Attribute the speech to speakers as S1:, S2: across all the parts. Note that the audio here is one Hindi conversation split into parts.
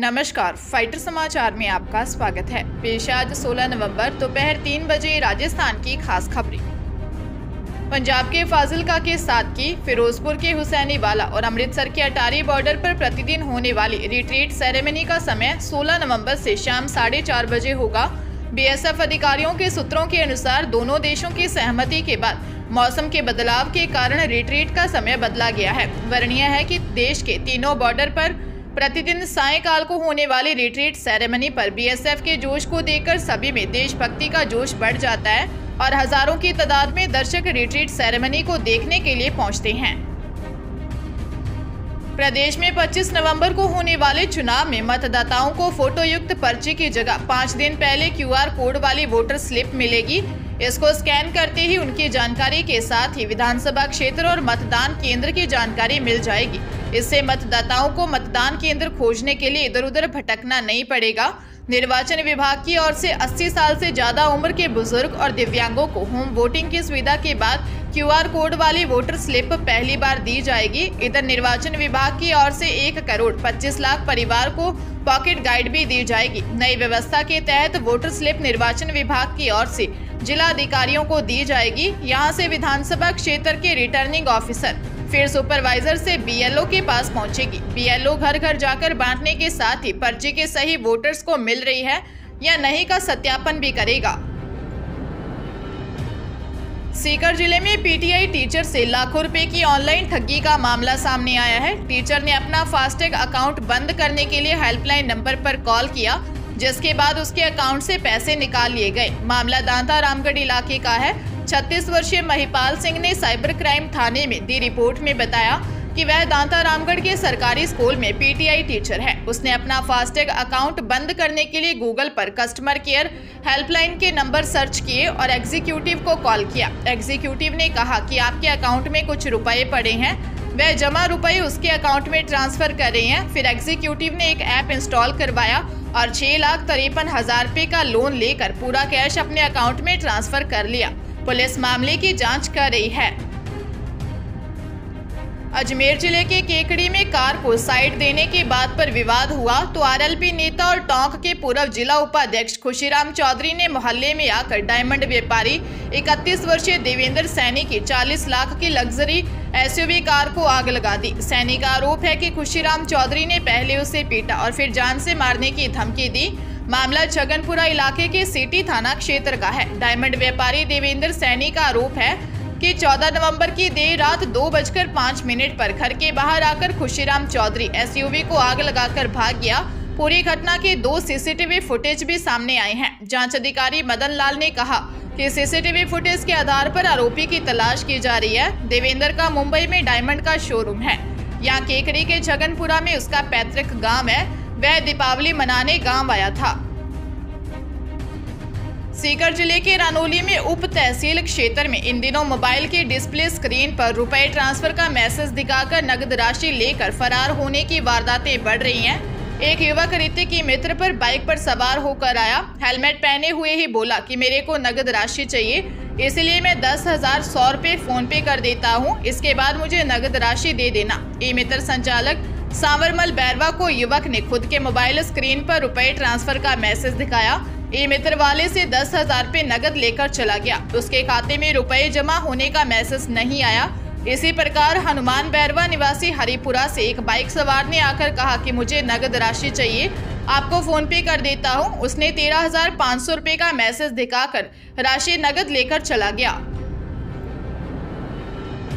S1: नमस्कार, फाइटर समाचार में आपका स्वागत है। पेश आज 16 नवंबर दोपहर 3 बजे राजस्थान की खास खबरें। पंजाब के फाजिलका के सादकी, फिरोजपुर के हुसैनीवाला और अमृतसर के अटारी बॉर्डर पर प्रतिदिन होने वाली रिट्रीट सेरेमनी का समय 16 नवंबर से शाम 4:30 बजे होगा। बीएसएफ अधिकारियों के सूत्रों के अनुसार दोनों देशों की सहमति के बाद मौसम के बदलाव के कारण रिट्रीट का समय बदला गया है। वर्णनीय है कि देश के तीनों बॉर्डर पर प्रतिदिन सायंकाल को होने वाली रिट्रीट सेरेमनी पर बीएसएफ के जोश को देखकर सभी में देशभक्ति का जोश बढ़ जाता है और हजारों की तादाद में दर्शक रिट्रीट सेरेमनी को देखने के लिए पहुंचते हैं। प्रदेश में 25 नवंबर को होने वाले चुनाव में मतदाताओं को फोटो युक्त पर्ची की जगह 5 दिन पहले क्यूआर कोड वाली वोटर स्लिप मिलेगी। इसको स्कैन करते ही उनकी जानकारी के साथ ही विधानसभा क्षेत्र और मतदान केंद्र की जानकारी मिल जाएगी। इससे मतदाताओं को मतदान केंद्र खोजने के लिए इधर उधर भटकना नहीं पड़ेगा। निर्वाचन विभाग की ओर से 80 साल से ज्यादा उम्र के बुजुर्ग और दिव्यांगों को होम वोटिंग की सुविधा के बाद क्यूआर कोड वाली वोटर स्लिप पहली बार दी जाएगी। इधर निर्वाचन विभाग की ओर से 1,25,00,000 परिवार को पॉकेट गाइड भी दी जाएगी। नई व्यवस्था के तहत वोटर स्लिप निर्वाचन विभाग की ओर से जिला अधिकारियों को दी जाएगी। यहां से विधानसभा क्षेत्र के रिटर्निंग ऑफिसर फिर सुपरवाइजर से बीएलओ के पास पहुंचेगी। बीएलओ घर घर जाकर बांटने के साथ ही पर्ची के सही वोटर्स को मिल रही है या नहीं का सत्यापन भी करेगा। सीकर जिले में पीटीआई टीचर से लाखों रुपए की ऑनलाइन ठगी का मामला सामने आया है। टीचर ने अपना फास्टैग अकाउंट बंद करने के लिए हेल्पलाइन नंबर पर कॉल किया, जिसके बाद उसके अकाउंट से पैसे निकाल लिए गए। मामला दांता रामगढ़ इलाके का है। 36 वर्षीय महिपाल सिंह ने साइबर क्राइम थाने में दी रिपोर्ट में बताया कि वह दांता रामगढ़ के सरकारी स्कूल में पीटीआई टीचर है। उसने अपना फास्टैग अकाउंट बंद करने के लिए गूगल पर कस्टमर केयर हेल्पलाइन के नंबर सर्च किए और एग्जीक्यूटिव को कॉल किया। एग्जीक्यूटिव ने कहा कि आपके अकाउंट में कुछ रुपए पड़े हैं, वह जमा रुपए उसके अकाउंट में ट्रांसफर कर रहे हैं। फिर एग्जीक्यूटिव ने एक ऐप इंस्टॉल करवाया और 6,53,000 रुपए का लोन लेकर पूरा कैश अपने अकाउंट में ट्रांसफर कर लिया। पुलिस मामले की जांच कर रही है। अजमेर जिले के केकड़ी में कार को साइड देने की बात पर विवाद हुआ तो आरएलपी नेता और टोंक के पूर्व जिला उपाध्यक्ष खुशीराम चौधरी ने मोहल्ले में आकर डायमंड व्यापारी 31 वर्षीय देवेंद्र सैनी की 40 लाख की लग्जरी एसयूवी कार को आग लगा दी। सैनी का आरोप है कि खुशीराम चौधरी ने पहले उसे पीटा और फिर जान से मारने की धमकी दी। मामला छगनपुरा इलाके के सिटी थाना क्षेत्र का है। डायमंड व्यापारी देवेंद्र सैनी का आरोप है कि 14 नवंबर की देर रात 2:05 पर घर के बाहर आकर खुशीराम चौधरी एसयूवी को आग लगाकर भाग गया। पूरी घटना के 2 सीसीटीवी फुटेज भी सामने आए हैं। जांच अधिकारी मदन लाल ने कहा कि सीसीटीवी फुटेज के आधार पर आरोपी की तलाश की जा रही है। देवेंद्र का मुंबई में डायमंड का शोरूम है। यहाँ केकड़ी के छगनपुरा में उसका पैतृक गांव है। वह दीपावली मनाने गांव आया था। सीकर जिले के रानोली में उप तहसील क्षेत्र में इन दिनों मोबाइल के डिस्प्ले स्क्रीन पर रुपए ट्रांसफर का मैसेज दिखाकर नगद राशि लेकर फरार होने की वारदातें बढ़ रही हैं। एक युवक ऋतिक की मित्र पर बाइक पर सवार होकर आया। हेलमेट पहने हुए ही बोला कि मेरे को नगद राशि चाहिए, इसलिए मैं 10,100 रुपए फोन पे कर देता हूँ, इसके बाद मुझे नगद राशि दे देना। ई मित्र संचालक सांवरमल बैरवा को युवक ने खुद के मोबाइल स्क्रीन पर रुपए ट्रांसफर का मैसेज दिखाया। ई मित्र वाले से 10,000 रुपए नगद लेकर चला गया। उसके खाते में रुपए जमा होने का मैसेज नहीं आया। इसी प्रकार हनुमान बैरवा निवासी हरिपुरा से एक बाइक सवार ने आकर कहा कि मुझे नगद राशि चाहिए, आपको फोन पे कर देता हूँ। उसने 13,500 रुपए का मैसेज दिखाकर राशि नगद लेकर चला गया।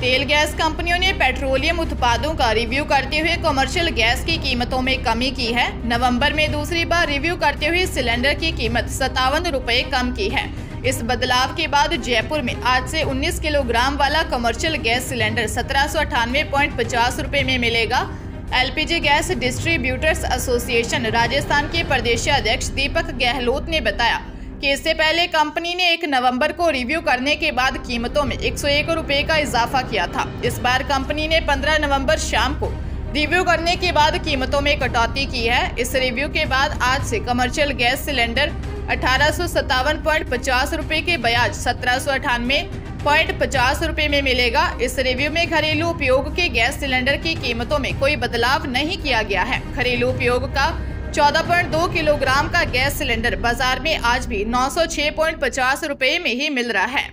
S1: तेल गैस कंपनियों ने पेट्रोलियम उत्पादों का रिव्यू करते हुए कमर्शियल गैस की कीमतों में कमी की है। नवंबर में दूसरी बार रिव्यू करते हुए सिलेंडर की कीमत 57 रुपए कम की है। इस बदलाव के बाद जयपुर में आज से 19 किलोग्राम वाला कमर्शियल गैस सिलेंडर 1798.50 रुपए में मिलेगा। LPG gas distributors association Rajasthan के प्रदेश अध्यक्ष दीपक गहलोत ने बताया कि इससे पहले कंपनी ने 1 नवंबर को रिव्यू करने के बाद कीमतों में 101 रुपए का इजाफा किया था। इस बार कंपनी ने 15 नवंबर शाम को रिव्यू करने के बाद कीमतों में कटौती की है। इस रिव्यू के बाद आज से कमर्शियल गैस सिलेंडर 1857.50 रुपए के बजाय 1798.50 रुपए में मिलेगा। इस रिव्यू में घरेलू उपयोग के गैस सिलेंडर की कीमतों में कोई बदलाव नहीं किया गया है। घरेलू उपयोग का 14.2 किलोग्राम का गैस सिलेंडर बाजार में आज भी 906.50 रुपए में ही मिल रहा है।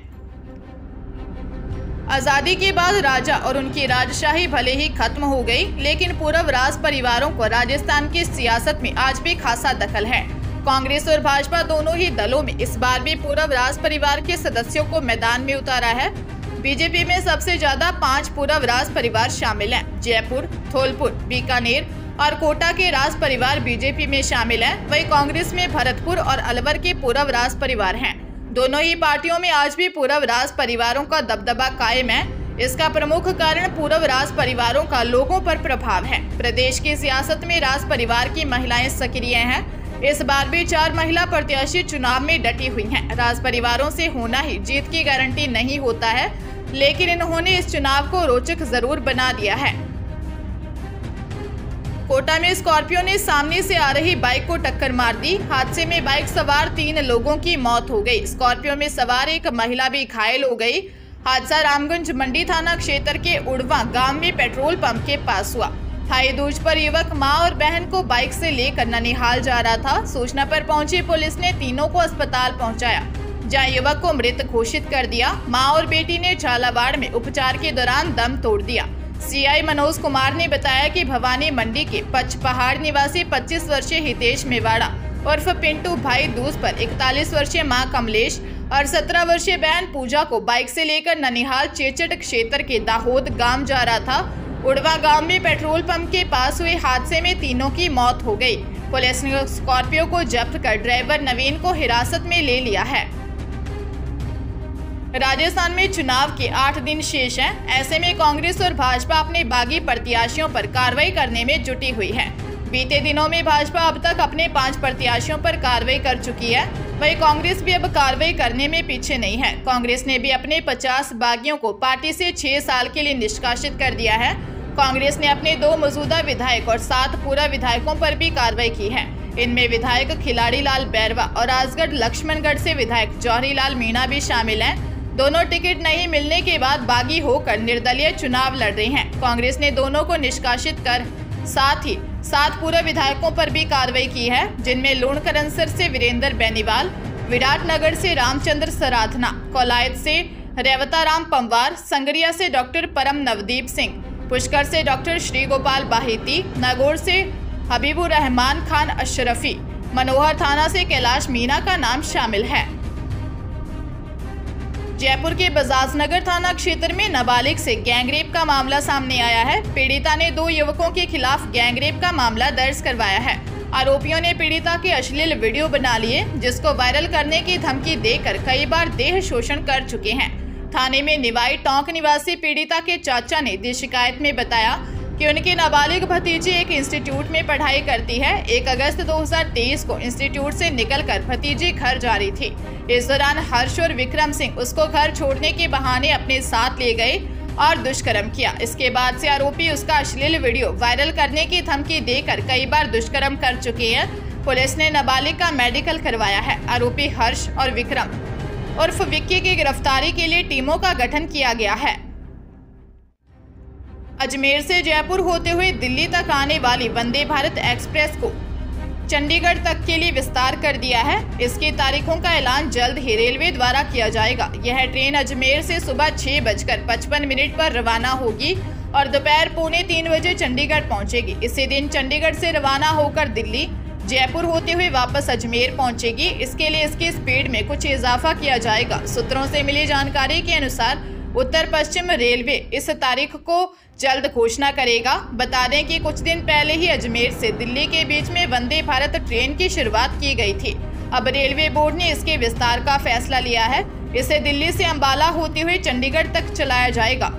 S1: आजादी के बाद राजा और उनकी राजशाही भले ही खत्म हो गई, लेकिन पूर्व राज परिवारों को राजस्थान की सियासत में आज भी खासा दखल है। कांग्रेस और भाजपा दोनों ही दलों में इस बार भी पूर्व राज परिवार के सदस्यों को मैदान में उतारा है। बीजेपी में सबसे ज्यादा 5 पूर्व राज परिवार शामिल हैं। जयपुर, धौलपुर, बीकानेर और कोटा के राज परिवार बीजेपी में शामिल हैं। वहीं कांग्रेस में भरतपुर और अलवर के पूर्व राज परिवार हैं। दोनों ही पार्टियों में आज भी पूर्व राज परिवारों का दबदबा कायम है। इसका प्रमुख कारण पूर्व राज परिवारों का लोगों पर प्रभाव है। प्रदेश की सियासत में राज परिवार की महिलाएं सक्रिय हैं। इस बार भी 4 महिला प्रत्याशी चुनाव में डटी हुई हैं। राज परिवारों से होना ही जीत की गारंटी नहीं होता है, लेकिन इन्होंने इस चुनाव को रोचक जरूर बना दिया है। कोटा में स्कॉर्पियो ने सामने से आ रही बाइक को टक्कर मार दी। हादसे में बाइक सवार 3 लोगों की मौत हो गई। स्कॉर्पियो में सवार एक महिला भी घायल हो गई। हादसा रामगंज मंडी थाना क्षेत्र के उड़वा गांव में पेट्रोल पंप के पास हुआ। भाई दूज पर युवक मां और बहन को बाइक से लेकर ननिहाल जा रहा था। सूचना पर पहुंची पुलिस ने तीनों को अस्पताल पहुंचाया, जहां युवक को मृत घोषित कर दिया। मां और बेटी ने झालावाड़ में उपचार के दौरान दम तोड़ दिया। सीआई मनोज कुमार ने बताया कि भवानी मंडी के पचपहाड़ निवासी 25 वर्षीय हितेश मेवाड़ा उर्फ पिंटू भाई दूज पर 41 वर्षीय मां कमलेश और 17 वर्षीय बहन पूजा को बाइक से लेकर ननिहाल चेचट क्षेत्र के दाहोद गांव जा रहा था। उड़वा गांव में पेट्रोल पंप के पास हुए हादसे में तीनों की मौत हो गई। पुलिस ने स्कॉर्पियो को जब्त कर ड्राइवर नवीन को हिरासत में ले लिया है। राजस्थान में चुनाव के 8 दिन शेष हैं। ऐसे में कांग्रेस और भाजपा अपने बागी प्रत्याशियों पर कार्रवाई करने में जुटी हुई है। बीते दिनों में भाजपा अब तक अपने 5 प्रत्याशियों पर कार्रवाई कर चुकी है। वहीं कांग्रेस भी अब कार्रवाई करने में पीछे नहीं है। कांग्रेस ने भी अपने 50 बागियों को पार्टी से 6 साल के लिए निष्कासित कर दिया है। कांग्रेस ने अपने 2 मौजूदा विधायक और 7 पूर्व विधायकों पर भी कार्रवाई की है। इनमें विधायक खिलाड़ी लाल बैरवा और राजगढ़ लक्ष्मणगढ़ से विधायक जौहरी लाल मीणा भी शामिल हैं। दोनों टिकट नहीं मिलने के बाद बागी होकर निर्दलीय चुनाव लड़ रहे हैं। कांग्रेस ने दोनों को निष्कासित कर साथ ही 7 पूर्व विधायकों पर भी कार्रवाई की है, जिनमें लूणकरनसर से वीरेंद्र बेनीवाल, विराटनगर से रामचंद्र सराधना, कोलायत से रेवताराम पंवार, संगरिया से डॉक्टर परम नवदीप सिंह, पुष्कर से डॉक्टर श्री गोपाल बाहिती, नागौर से हबीबुर रहमान खान अशरफी, मनोहर थाना से कैलाश मीणा का नाम शामिल है। जयपुर के बजाज नगर थाना क्षेत्र में नाबालिग से गैंगरेप का मामला सामने आया है। पीड़िता ने 2 युवकों के खिलाफ गैंगरेप का मामला दर्ज करवाया है। आरोपियों ने पीड़िता के अश्लील वीडियो बना लिए, जिसको वायरल करने की धमकी देकर कई बार देह शोषण कर चुके हैं। थाने में निवाई टोंक निवासी पीड़िता के चाचा ने दी शिकायत में बताया कि उनकी नाबालिग भतीजी एक इंस्टीट्यूट में पढ़ाई करती है। 1 अगस्त 2023 को इंस्टीट्यूट से निकलकर भतीजी घर जा रही थी। इस दौरान हर्ष और विक्रम सिंह उसको घर छोड़ने के बहाने अपने साथ ले गए और दुष्कर्म किया। इसके बाद से आरोपी उसका अश्लील वीडियो वायरल करने की धमकी देकर कई बार दुष्कर्म कर चुके हैं। पुलिस ने नाबालिग का मेडिकल करवाया है। आरोपी हर्ष और विक्रम उर्फ विक्की की गिरफ्तारी के लिए टीमों का गठन किया गया है। अजमेर से जयपुर होते हुए दिल्ली तक आने वाली वंदे भारत एक्सप्रेस को चंडीगढ़ तक के लिए विस्तार कर दिया है। इसकी तारीखों का ऐलान जल्द ही रेलवे द्वारा किया जाएगा। यह ट्रेन अजमेर से सुबह 6:55 पर रवाना होगी और दोपहर 2:45 बजे चंडीगढ़ पहुंचेगी। इसी दिन चंडीगढ़ से रवाना होकर दिल्ली, जयपुर होते हुए वापस अजमेर पहुंचेगी। इसके लिए इसकी स्पीड में कुछ इजाफा किया जाएगा। सूत्रों से मिली जानकारी के अनुसार उत्तर पश्चिम रेलवे इस तारीख को जल्द घोषणा करेगा। बता दें कि कुछ दिन पहले ही अजमेर से दिल्ली के बीच में वंदे भारत ट्रेन की शुरुआत की गई थी। अब रेलवे बोर्ड ने इसके विस्तार का फैसला लिया है। इसे दिल्ली से अंबाला होते हुए चंडीगढ़ तक चलाया जाएगा।